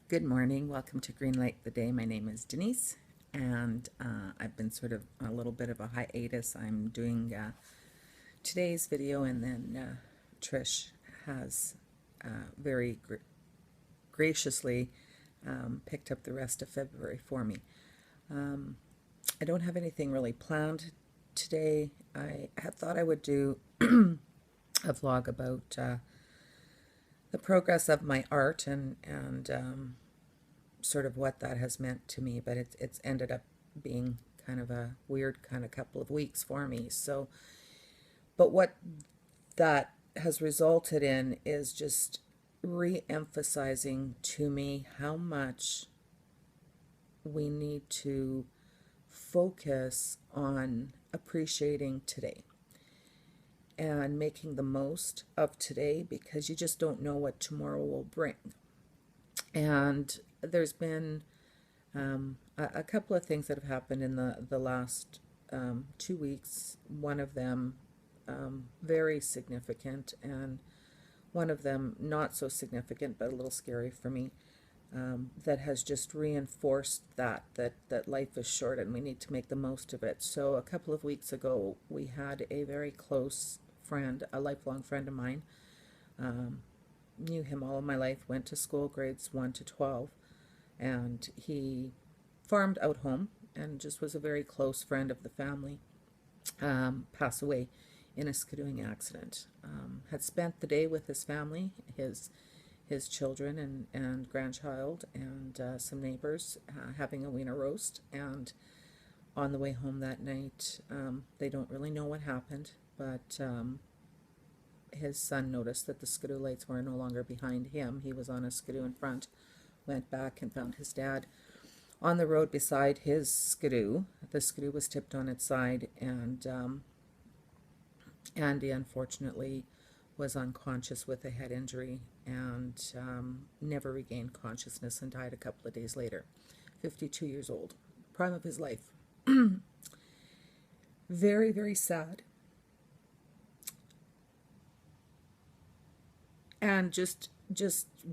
Good morning. Welcome to Greenlight the Day. My name is Denise, and I've been sort of on a little bit of a hiatus. I'm doing today's video, and then Trish has very graciously picked up the rest of February for me. I don't have anything really planned today. I had thought I would do a vlog about the progress of my art and sort of what that has meant to me, but it's ended up being kind of a weird kind of couple of weeks for me. So, but what that has resulted in is just re-emphasizing to me how much we need to focus on appreciating today and making the most of today, because you just don't know what tomorrow will bring. And there's been a couple of things that have happened in the last 2 weeks. One of them very significant, and one of them not so significant but a little scary for me, that has just reinforced that life is short and we need to make the most of it. So a couple of weeks ago, we had a very close friend, a lifelong friend of mine. Knew him all of my life, went to school grades 1 to 12, and he farmed out home and just was a very close friend of the family. Pass away in a skidooing accident. Had spent the day with his family, his children and grandchild, and some neighbors, having a wiener roast. And on the way home that night, they don't really know what happened, but his son noticed that the skidoo lights were no longer behind him. He was on a skidoo in front, went back and found his dad on the road beside his skidoo. The skidoo was tipped on its side, and Andy unfortunately was unconscious with a head injury, and never regained consciousness and died a couple of days later. 52 years old, prime of his life. Very, very sad. And just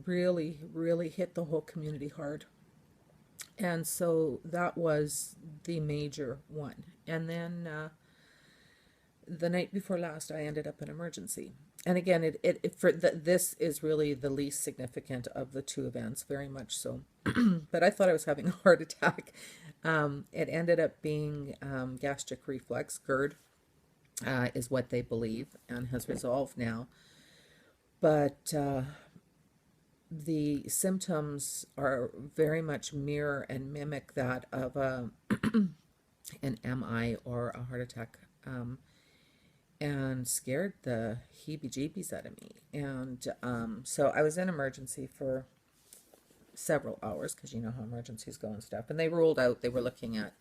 really, really hit the whole community hard. And so that was the major one. And then the night before last, I ended up in emergency. And again, this is really the least significant of the two events, very much so. But I thought I was having a heart attack. It ended up being gastric reflux, GERD, is what they believe, and has resolved now. But the symptoms are very much mirror and mimic that of an MI or a heart attack, and scared the heebie-jeebies out of me. And so I was in emergency for several hours, because you know how emergencies go and stuff. And they ruled out, they were looking at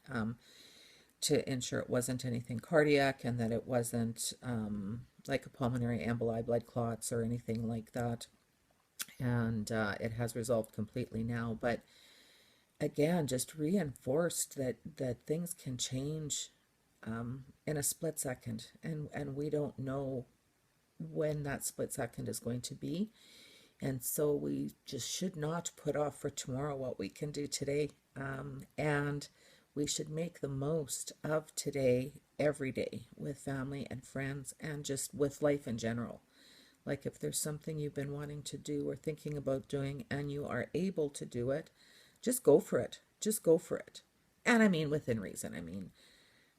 to ensure it wasn't anything cardiac, and that it wasn't like a pulmonary emboli, blood clots, or anything like that. And it has resolved completely now. But again, just reinforced that things can change in a split second, and we don't know when that split second is going to be. And so we just should not put off for tomorrow what we can do today. And we should make the most of today every day with family and friends, and just with life in general. Like, if there's something you've been wanting to do or thinking about doing and you are able to do it, just go for it. Just go for it. And I mean within reason. I mean,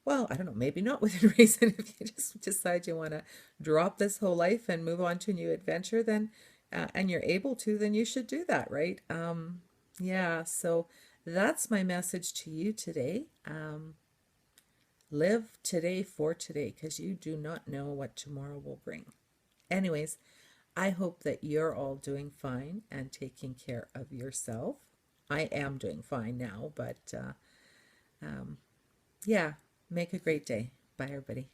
well, I don't know, maybe not within reason. If you just decide you want to drop this whole life and move on to a new adventure, then and you're able to, then you should do that, right? Yeah, so that's my message to you today. Live today for today, because you do not know what tomorrow will bring. Anyways, I hope that you're all doing fine and taking care of yourself. I am doing fine now, but yeah, make a great day. Bye, everybody.